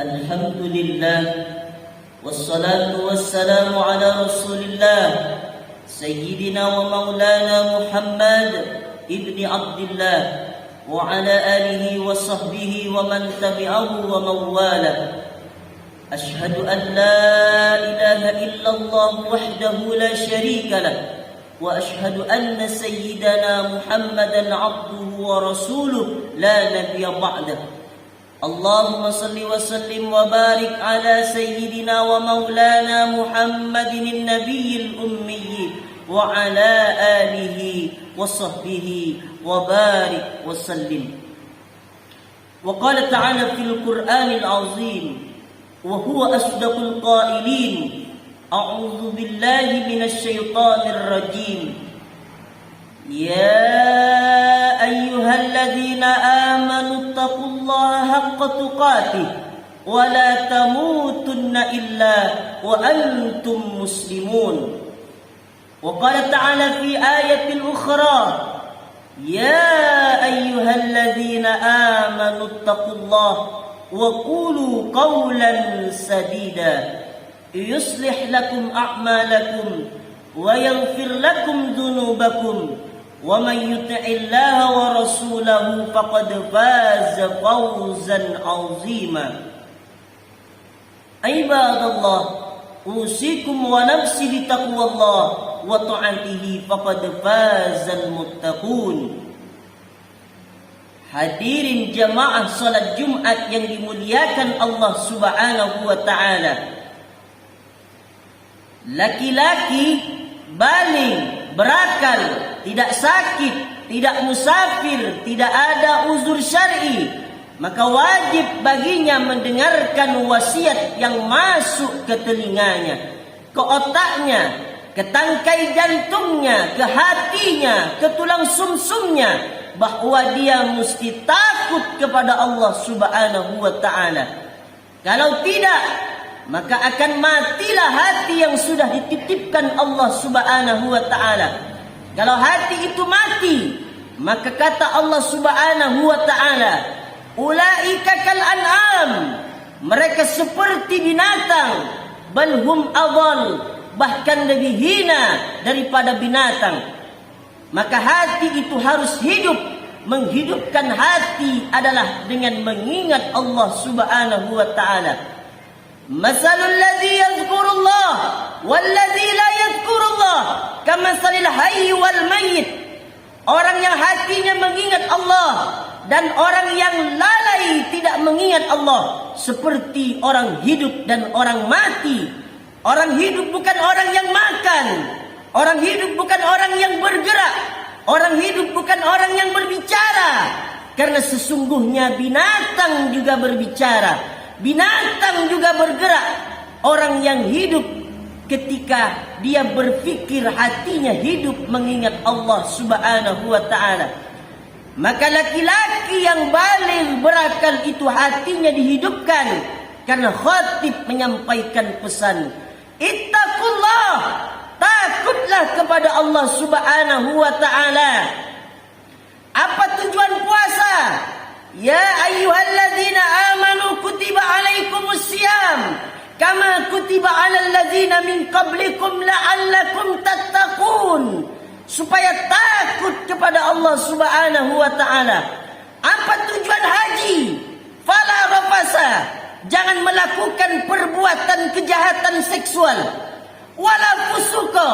الحمد لله والصلاة والسلام على رسول الله سيدنا ومولانا محمد ابن عبد الله وعلى آله وصحبه ومن تبعه ومن والاه. أشهد أن لا إله إلا الله وحده لا شريك له وأشهد أن سيدنا محمدا عبده ورسوله لا نبي بعده. اللهم صل وسلم وبارك على سيدنا ومولانا محمد النبي الأمي وعلى آله وصحبه وبارك وسلم. وقال تعالى في القرآن العظيم وهو أصدق القائلين: أعوذ بالله من الشيطان الرجيم. يا أيها الذين آمنوا اتقوا الله حق تقاته ولا تموتن إلا وأنتم مسلمون. وقال تعالى في آية أخرى: يا أيها الذين آمنوا اتقوا الله وقولوا قولا سديدا يصلح لكم أعمالكم ويغفر لكم ذنوبكم ومن يطع الله ورسوله فقد فاز فوزا عظيما. عباد الله، أوصيكم ونفسي بتقوى الله وطاعته فقد فاز المتقون. Hadirin jamaah salat Jumat yang dimuliakan Allah Subhanahu wa taala. Laki-laki baligh, berakal, tidak sakit, tidak musafir, tidak ada uzur syar'i, maka wajib baginya mendengarkan wasiat yang masuk ke telinganya, ke otaknya, ke tangkai jantungnya, ke hatinya, ke tulang sumsumnya, bahwa dia mesti takut kepada Allah Subhanahu wa taala. Kalau tidak, maka akan matilah hati yang sudah dititipkan Allah Subhanahu wa taala. Kalau hati itu mati, maka kata Allah Subhanahu wa taala, ulaika kal an'am, mereka seperti binatang, bal hum adall, bahkan lebih hina daripada binatang. Maka hati itu harus hidup. Menghidupkan hati adalah dengan mengingat Allah Subhanahu wa taala. Masalul ladzi yadhkurullah wal ladzi la yadhkurullah kamatsalil hayy wal mayyit. Orang yang hatinya mengingat Allah dan orang yang lalai tidak mengingat Allah seperti orang hidup dan orang mati. Orang hidup bukan orang yang makan. Orang hidup bukan orang yang bergerak. Orang hidup bukan orang yang berbicara. Karena sesungguhnya binatang juga berbicara. Binatang juga bergerak. Orang yang hidup ketika dia berfikir, hatinya hidup mengingat Allah Subhanahu wa taala. Maka laki-laki yang baligh berakal itu hatinya dihidupkan. Karena khatib menyampaikan pesan, ittaqullah, takutlah kepada Allah Subhanahu wa taala. Apa tujuan puasa? Ya ayyuhalladzina amanu kutiba alaikumusiyam kama kutiba alal ladzina min qablikum la'allakum tattaqun. Supaya takut kepada Allah Subhanahu wa taala. Apa tujuan haji? Fala rafasa, jangan melakukan perbuatan kejahatan seksual. Wala fusuka,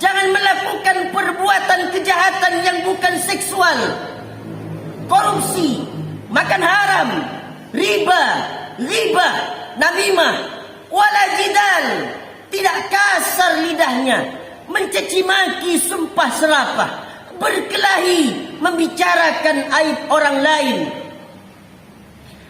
jangan melakukan perbuatan kejahatan yang bukan seksual. Korupsi, makan haram, riba, namimah. Wala jidal, tidak kasar lidahnya, mencaci maki, sumpah serapah, berkelahi, membicarakan aib orang lain.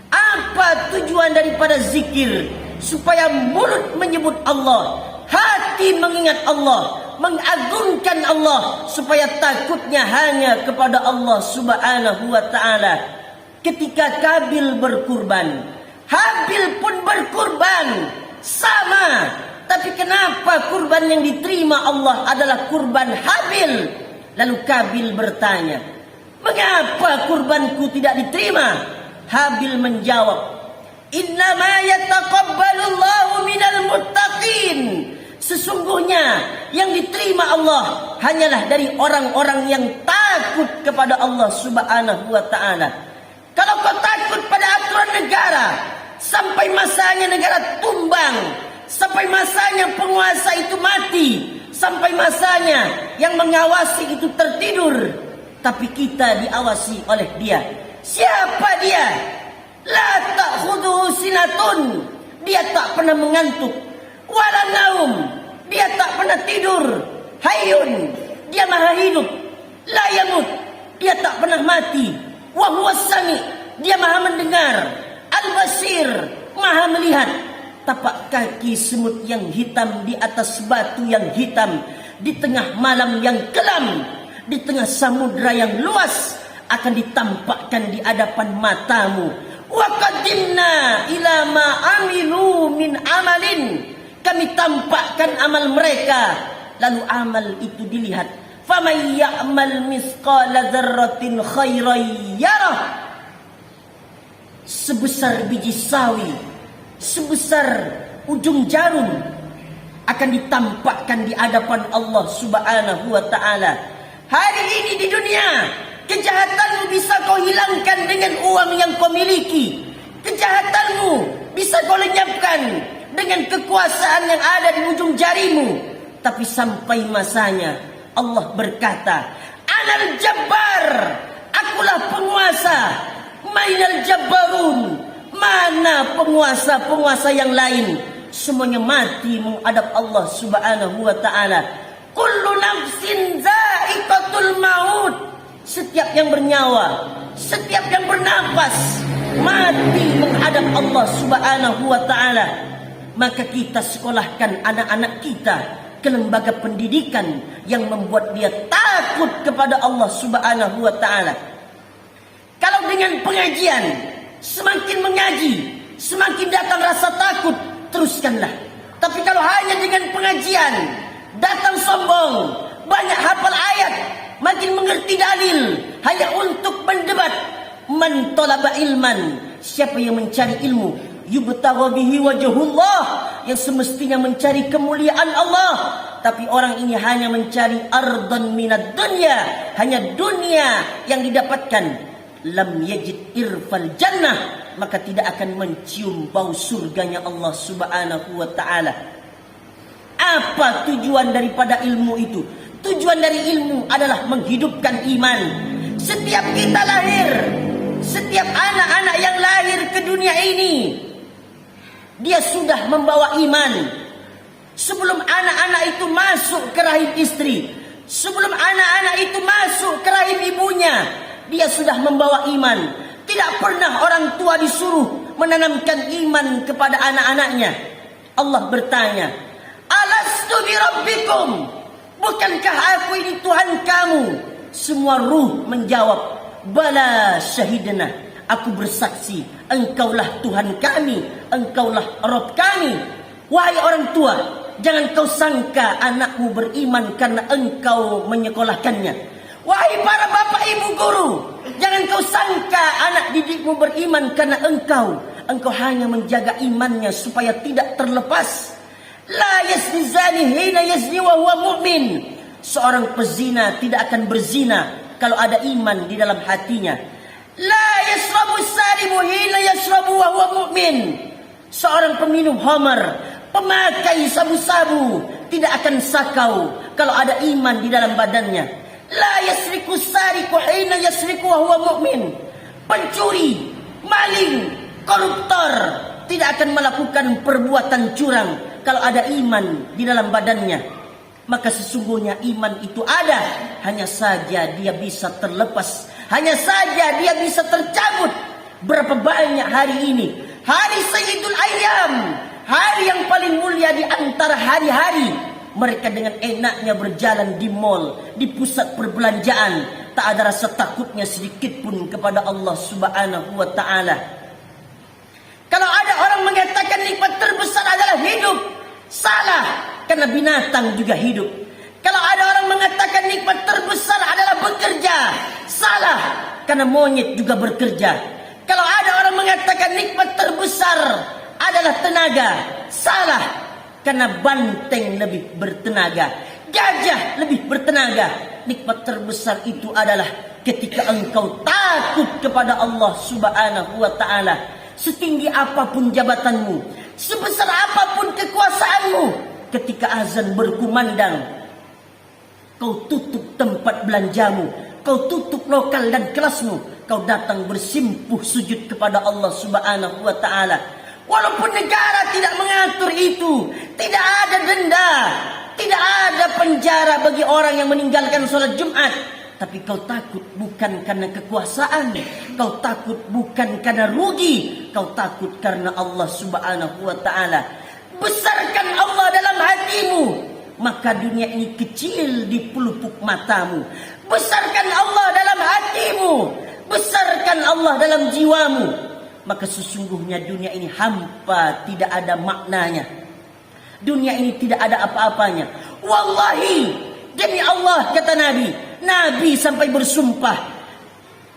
Apa tujuan daripada zikir? Supaya mulut menyebut Allah, hati mengingat Allah, mengagungkan Allah, supaya takutnya hanya kepada Allah Subhanahu wa taala. Ketika Kabil berkurban, Habil pun berkurban sama. Tapi kenapa kurban yang diterima Allah adalah kurban Habil? Lalu Kabil bertanya, mengapa kurbanku tidak diterima? Habil menjawab, Innama yataqabbalullahu minal muttaqin. Sesungguhnya yang diterima Allah hanyalah dari orang-orang yang takut kepada Allah Subhanahu wa taala. Kalau kau takut pada aturan negara, sampai masanya negara tumbang, sampai masanya penguasa itu mati, sampai masanya yang mengawasi itu tertidur, tapi kita diawasi oleh dia. Siapa dia? La ta'khudhuhu sinatun. Dia tak pernah mengantuk. Wala naum. Dia tak pernah tidur. Hayyun. Dia maha hidup. La yamut. Dia tak pernah mati. Wa huwas sami. Dia maha mendengar. Al-basir. Maha melihat. Tapak kaki semut yang hitam di atas batu yang hitam, di tengah malam yang kelam, di tengah samudra yang luas, akan ditampakkan di hadapan matamu. Wa qadimna ila ma amilu min amalin. Kami tampakkan amal mereka, lalu amal itu dilihat. Faman ya'mal misqala dzarratin khairan yarah. Sebesar biji sawi, sebesar ujung jarum, akan ditampakkan di hadapan Allah Subhanahu wa taala. Hari ini di dunia, kejahatanmu bisa kau hilangkan dengan uang yang kau miliki. Kejahatanmu bisa kau lenyapkan dengan kekuasaan yang ada di ujung jarimu. Tapi sampai masanya Allah berkata, Anal Jabbar, akulah penguasa. Mainal Jabbarun, mana penguasa-penguasa yang lain? Semuanya mati menghadap Allah Subhanahu wa taala. Kullu nafsin za'iqatul maut. Setiap yang bernyawa, setiap yang bernapas, mati menghadap Allah Subhanahu wa taala. Maka kita sekolahkan anak-anak kita ke lembaga pendidikan yang membuat dia takut kepada Allah Subhanahu wa taala. Kalau dengan pengajian, semakin mengaji, semakin datang rasa takut, teruskanlah. Tapi kalau hanya dengan pengajian, datang sombong, banyak hafal ayat, makin mengerti dalil, hanya untuk mendebat. Man talaba ilman, siapa yang mencari ilmu, yubtagha bihi wajhullah, yang semestinya mencari kemuliaan Allah, tapi orang ini hanya mencari ardan minad dunya, hanya dunia yang didapatkan. Lam yajid irfal jannah, maka tidak akan mencium bau surganya Allah Subhanahu wa taala. Apa tujuan daripada ilmu itu? Tujuan dari ilmu adalah menghidupkan iman. Setiap kita lahir, setiap anak-anak yang lahir ke dunia ini, dia sudah membawa iman. Sebelum anak-anak itu masuk ke rahim istri, sebelum anak-anak itu masuk ke rahim ibunya, dia sudah membawa iman. Tidak pernah orang tua disuruh menanamkan iman kepada anak-anaknya. Allah bertanya, Alastu bi rabbikum, bukankah aku ini Tuhan kamu? Semua ruh menjawab, Bala syahidna, aku bersaksi, engkaulah Tuhan kami, engkaulah Rabb kami. Wahai orang tua, jangan kau sangka anakmu beriman karena engkau menyekolahkannya. Wahai para bapak ibu guru, jangan kau sangka anak didikmu beriman karena engkau hanya menjaga imannya supaya tidak terlepas. La yazni zani hina yazni wa huwa mu'min. Seorang pezina tidak akan berzina kalau ada iman di dalam hatinya. La yashrabu saribu hina yashrabu wa huwa mu'min. Seorang peminum khamar, pemakai sabu-sabu tidak akan sakau kalau ada iman di dalam badannya. La yasriku sariku hina yasriku wa huwa mu'min. Pencuri, maling, koruptor tidak akan melakukan perbuatan curang kalau ada iman di dalam badannya. Maka sesungguhnya iman itu ada, hanya saja dia bisa terlepas, hanya saja dia bisa tercabut. Berapa banyak hari ini, hari Sayyidul Ayyam, hari yang paling mulia di antara hari-hari, mereka dengan enaknya berjalan di mall, di pusat perbelanjaan, tak ada rasa takutnya sedikit pun kepada Allah Subhanahu wa taala. Kalau ada orang mengatakan nikmat terbesar adalah hidup, salah, karena binatang juga hidup. Kalau ada orang mengatakan nikmat terbesar adalah bekerja, salah, karena monyet juga bekerja. Kalau ada orang mengatakan nikmat terbesar adalah tenaga. Salah, karena banteng lebih bertenaga, gajah lebih bertenaga. Nikmat terbesar itu adalah ketika engkau takut kepada Allah Subhanahu wa ta'ala. Setinggi apapun jabatanmu, sebesar apapun kekuasaanmu, ketika azan berkumandang, kau tutup tempat belanjamu, kau tutup lokal dan kelasmu, kau datang bersimpuh sujud kepada Allah Subhanahu wa ta'ala. Walaupun negara tidak mengatur itu, tidak ada denda, tidak ada penjara bagi orang yang meninggalkan sholat Jumat. Tapi kau takut bukan karena kekuasaan, kau takut bukan karena rugi, kau takut karena Allah Subhanahu wa ta'ala. Besarkan Allah dalam hatimu, maka dunia ini kecil di pelupuk matamu. Besarkan Allah dalam hatimu, besarkan Allah dalam jiwamu, maka sesungguhnya dunia ini hampa, tidak ada maknanya. Dunia ini tidak ada apa-apanya. Wallahi, demi Allah, kata Nabi. Nabi sampai bersumpah.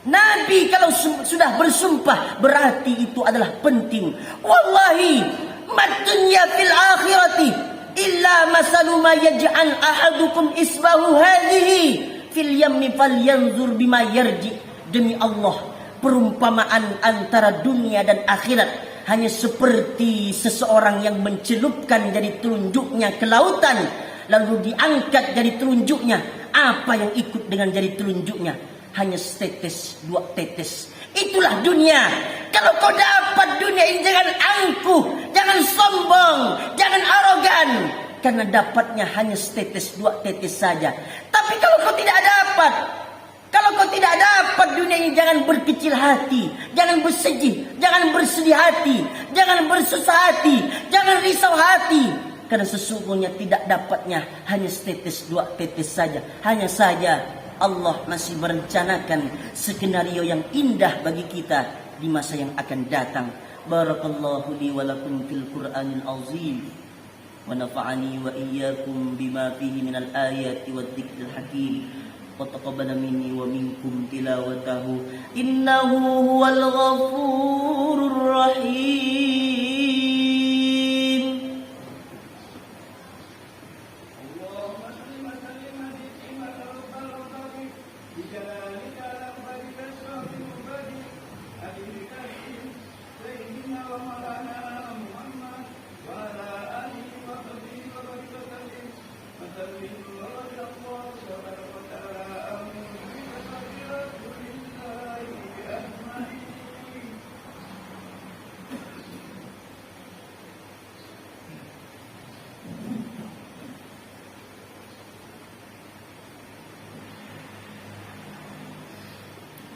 Nabi kalau sudah bersumpah, berarti itu adalah penting. Wallahi, mad dunya fil akhirati illa masalu ma yaj'al ahadukum isbahu hadhihi fil yammi falyanzur bima yarji. Demi Allah, perumpamaan antara dunia dan akhirat hanya seperti seseorang yang mencelupkan jari telunjuknya ke lautan, lalu diangkat jari telunjuknya. Apa yang ikut dengan jari telunjuknya? Hanya setetes, dua tetes. Itulah dunia. Kalau kau dapat dunia ini, jangan angkuh, jangan sombong, jangan arogan, karena dapatnya hanya setetes, dua tetes saja. Tapi kalau kau tidak dapat, kalau kau tidak dapat dunia ini, jangan berkecil hati, jangan bersedih, jangan bersedih hati, jangan bersusah hati, jangan risau hati. Karena sesungguhnya tidak dapatnya hanya setetes, dua tetes saja. Hanya saja Allah masih merencanakan skenario yang indah bagi kita di masa yang akan datang. Barakallahu li wa lakum fil Qur'anil azim. Wa nafa'ani wa iyyakum bima fihi minal ayati wad dzikril hakim. Wa taqabbala minni wa minkum tilawatahu. Innahu huwal ghafurur rahim.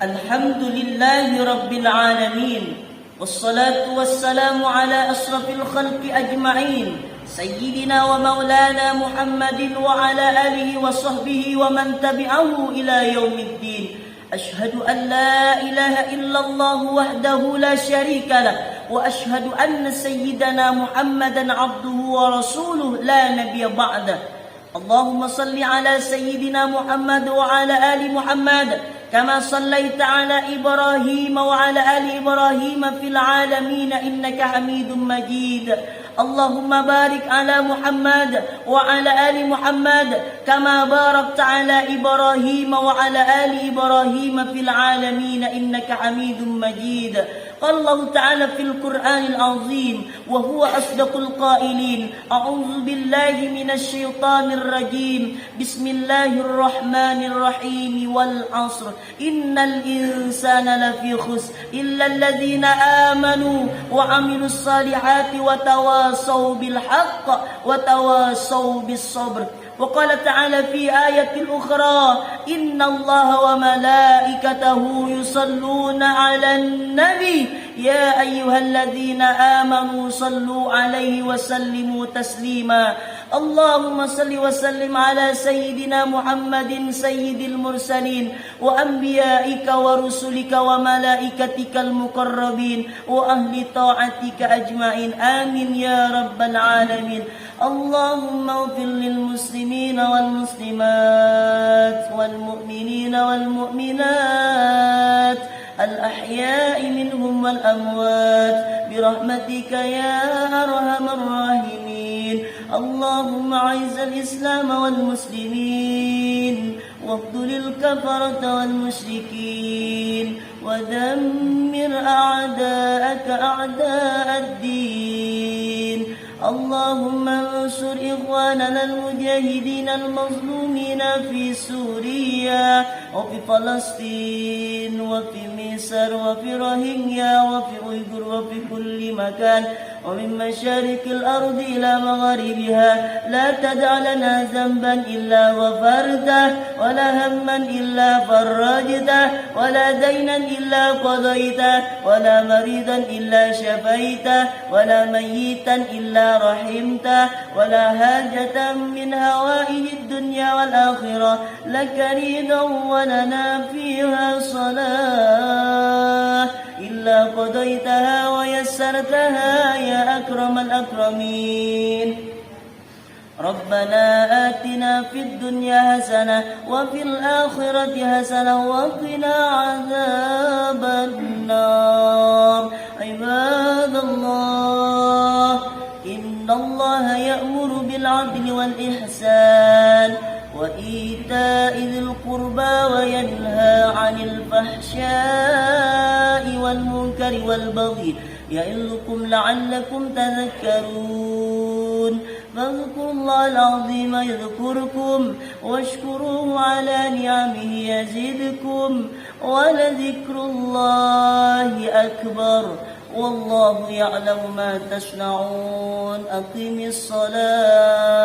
Alhamdulillahi Rabbil Alamin. Wassalatu wassalamu ala asrafil khalqi ajma'in, Sayyidina wa maulana Muhammadin wa ala alihi wa sahbihi wa man tabi'ahu ila yaumiddin. Ashhadu an la ilaha illallah wahdahu la syarika lah, wa ashhadu anna sayyidana Muhammadan abduhu wa rasuluh la nabiyya ba'dah. Allahumma salli ala sayyidina Muhammad wa ala ali Muhammad كما صليت على إبراهيم وعلى آل إبراهيم في العالمين إنك حميد مجيد. اللهم بارك على محمد وعلى آل محمد كما باركت على إبراهيم وعلى آل إبراهيم في العالمين إنك حميد مجيد. قال الله تعالى في القرآن العظيم وهو أصدق القائلين: أعوذ بالله من الشيطان الرجيم، بسم الله الرحمن الرحيم، والعصر إن الإنسان لفي خسر إلا الذين آمنوا وعملوا الصالحات وتواصوا بالحق وتواصوا بالصبر. وقال تعالى في آية أخرى: إن الله وملائكته يصلون على النبي يا أيها الذين آمنوا صلوا عليه وسلموا تسليما. اللهم صل وسلم على سيدنا محمد سيد المرسلين وأنبيائك ورسلك وملائكتك المقربين وأهل طاعتك أجمعين، آمين يا رب العالمين. اللهم اغفر للمسلمين والمسلمات والمؤمنين والمؤمنات الأحياء منهم والأموات برحمتك يا أرحم الراحمين. اللهم أعز الإسلام والمسلمين واخذل الكفرة والمشركين ودمر أعداءك أعداء الدين. اللهم انصر إخواننا المجاهدين المظلومين في سوريا وفي فلسطين وفي مصر وفي روهينيا وفي أويغور وفي كل مكان ومن مشارق الأرض إلى مغاربها. لا تدع لنا ذنبا إلا غفرته ولا هما إلا فرجته ولا دينا إلا قضيته ولا مريضا إلا شفيته ولا ميتا إلا رحمته ولا حاجة من هوائج الدنيا والآخرة لك رضا ولنا فيها صلاة إلا قضيتها ويسرتها يا أكرم الأكرمين. ربنا آتنا في الدنيا حسنة وفي الآخرة حسنة وقنا عذاب النار. عباد الله، إن الله يأمر بالعدل والإحسان وإيتاء ذي القربى وينهى عن الفحشاء والمنكر والبغي يعظكم لعلكم تذكرون. فاذكروا الله العظيم يذكركم واشكروه على نعمه يزدكم ولذكر الله أكبر والله يعلم ما تصنعون. أقم الصلاة.